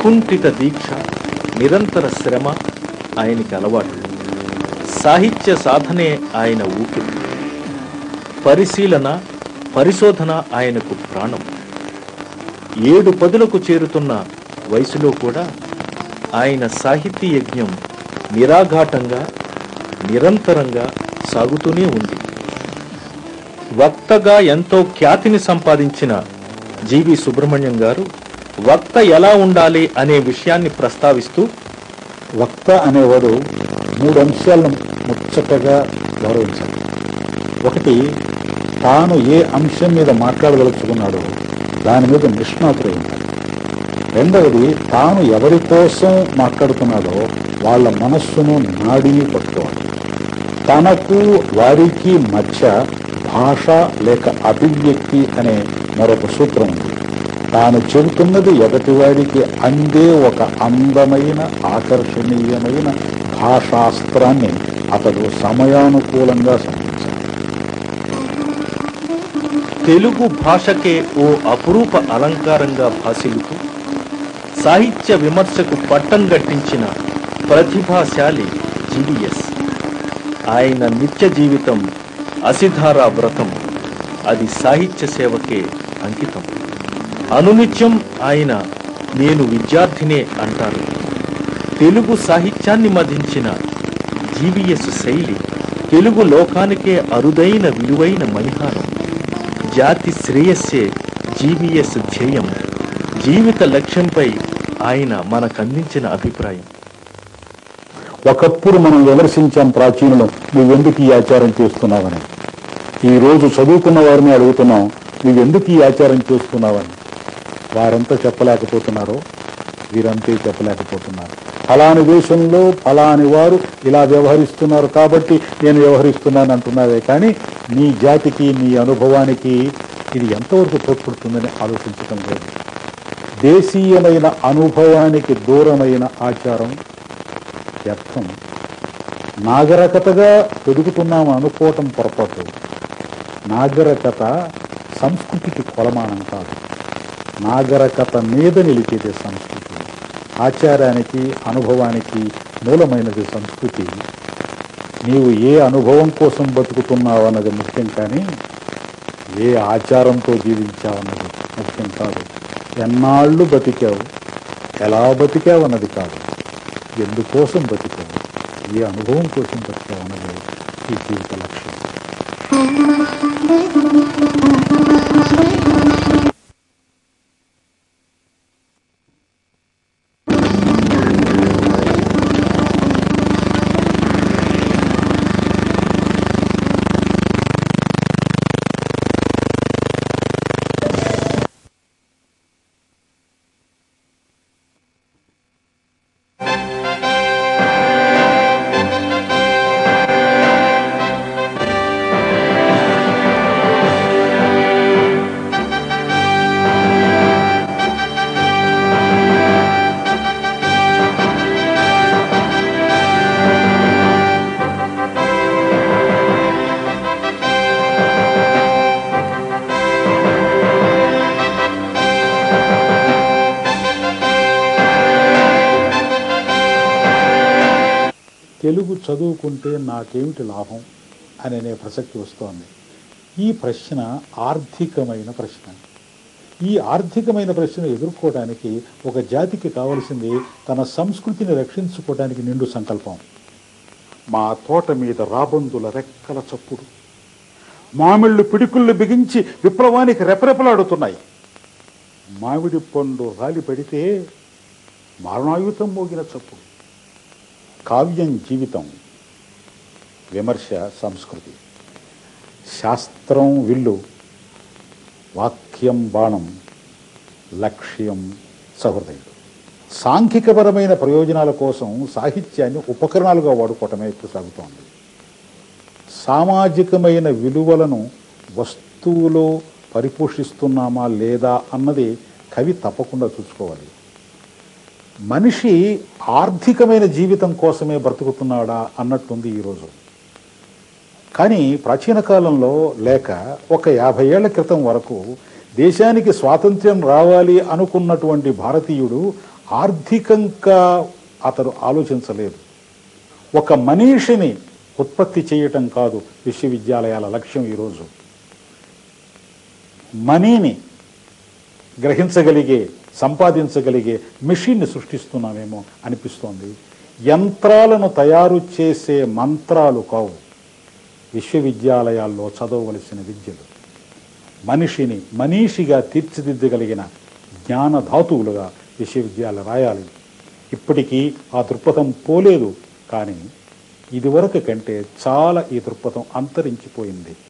అకుంఠిత దీక్ష, నిరంతర శ్రమ ఆయనకి అలవాటు. సాహిత్య సాధనే ఆయన ఊపిరి. పరిశీలన, పరిశోధన ఆయనకు ప్రాణం. 7 పదులకు చేరుతున్న వయసులో కూడా ఆయన సాహితీ యజ్ఞం నిరాఘాటంగా, నిరంతరంగా సాగుతూనే ఉంది. వక్తగా ఎంతో ఖ్యాతిని సంపాదించిన జీవి సుబ్రహ్మణ్యం గారు వక్త ఎలా ఉండాలి అనే విషయాన్ని ప్రస్తావిస్తూ, వక్త అనేవాడు 3 అంశాలను ముచ్చటగా గౌరవించాలి. ఒకటి, తాను ఏ అంశం మీద మాట్లాడదలుచుకున్నాడో దాని మీద నిష్ణాతుడై ఉండాలి. రెండవది, తాను ఎవరి కోసం మాట్లాడుతున్నాడో వాళ్ళ మనస్సును, నాడిని పట్టుకోవాలి. తనకు వారికి మధ్య భాష లేక అభివ్యక్తి అనే మరొక సూత్రం ఉంది. తాను చెబుతున్నది ఎదుటివాడికి అందే ఒక అందమైన, ఆకర్షణీయమైన భాషాస్త్రాన్ని అతడు సమయానుకూలంగా సంధించాలి. తెలుగు భాషకే ఓ అపురూప అలంకారంగా భాసిల్లుతూ సాహిత్య విమర్శకు పట్టం గట్టించిన ప్రతిభాశాలి జీవీఎస్. ఆయన నిత్య జీవితం అసిధారా వ్రతం. అది సాహిత్య సేవకే అంకితం. అనునిత్యం ఆయన నేను విద్యార్థినే అంటారు. తెలుగు సాహిత్యాన్ని మదించిన జీవీఎస్ శైలి తెలుగు లోకానికే అరుదైన విలువైన మణిహారం. జాతి శ్రేయస్సే జీవీఎస్ ధ్యేయం. జీవిత లక్ష్యంపై ఆయన మనకందించిన అభిప్రాయం. ఒకప్పుడు మనం విమర్శించాం ప్రాచీనులు, నువ్వెందుకు ఈ ఆచారం చేస్తున్నావని. ఈరోజు చదువుకున్న వారిని అడుగుతున్నాం, నువ్వెందుకు ఈ ఆచారం చేస్తున్నావని. వారంతా చెప్పలేకపోతున్నారో వీరంతే చెప్పలేకపోతున్నారు. ఫలాని దేశంలో ఫలాని వారు ఇలా వ్యవహరిస్తున్నారు కాబట్టి నేను వ్యవహరిస్తున్నాను అంటున్నావే కానీ నీ జాతికి, నీ అనుభవానికి ఇది ఎంతవరకు తోడ్పడుతుందని ఆలోచించటం లేదు. దేశీయమైన అనుభవానికి దూరమైన ఆచారం వ్యర్థం. నాగరికతగా పెరుగుతున్నాము అనుకోవటం పొరపాటు. నాగరికత సంస్కృతికి కొలమానం కాదు. నాగరికత మీద నిలిచేదే సంస్కృతి. ఆచారానికి, అనుభవానికి మూలమైనది సంస్కృతి. నీవు ఏ అనుభవం కోసం బతుకుతున్నావు అన్నది ముఖ్యం కానీ ఏ ఆచారంతో జీవించావన్నది ముఖ్యం కాదు. ఎన్నాళ్ళు బతికావు, ఎలా బతికావు అన్నది కాదు, ఎందుకోసం బతికావు, ఏ అనుభవం కోసం బతికావు అన్నది ఈ జీవిత లక్ష్యం. తెలుగు చదువుకుంటే నాకేమిటి లాభం అనే ప్రసక్తి వస్తోంది. ఈ ప్రశ్న ఆర్థికమైన ప్రశ్న. ఈ ఆర్థికమైన ప్రశ్న ఎదుర్కోవడానికి ఒక జాతికి కావలసింది తన సంస్కృతిని రక్షించుకోవడానికి నిండు సంకల్పం. మా తోట మీద రాబందుల రెక్కల చప్పుడు, మామిళ్ళు పిడికుళ్ళు బిగించి విప్లవానికి రెపరెపలాడుతున్నాయి. మామిడి పండు రాలి పడితే మరణాయుతం మోగిన చప్పుడు. కావ్యం జీవితం, విమర్శ సంస్కృతి. శాస్త్రం విల్లు, వాక్యం బాణం, లక్ష్యం సహృదయుడు. సాంఘికపరమైన ప్రయోజనాల కోసం సాహిత్యాన్ని ఉపకరణాలుగా వాడుకోవటమే ఇప్పుడు సాగుతోంది. సామాజికమైన విలువలను వస్తువులో పరిపోషిస్తున్నామా లేదా అన్నది కవి తప్పకుండా చూసుకోవాలి. మనిషి ఆర్థికమైన జీవితం కోసమే బ్రతుకుతున్నాడా అన్నట్టుంది ఈరోజు. కానీ ప్రాచీన కాలంలో లేక ఒక 50 ఏళ్ల క్రితం వరకు దేశానికి స్వాతంత్ర్యం రావాలి అనుకున్నటువంటి భారతీయుడు ఆర్థికంగా అతడు ఆలోచించలేదు. ఒక మనిషిని ఉత్పత్తి చేయటం కాదు విశ్వవిద్యాలయాల లక్ష్యం. ఈరోజు మనీని గ్రహించగలిగే, సంపాదించగలిగే మెషిన్ని సృష్టిస్తున్నామేమో అనిపిస్తోంది. యంత్రాలను తయారు చేసే మంత్రాలు కావు విశ్వవిద్యాలయాల్లో చదవవలసిన విద్యలు. మనిషిని మనీషిగా తీర్చిదిద్దగలిగిన జ్ఞానధాతువులుగా విశ్వవిద్యాలయాలు రాయాలి. ఇప్పటికీ ఆ దృక్పథం పోలేదు, కానీ ఇదివరకు కంటే చాలా ఈ దృక్పథం అంతరించిపోయింది.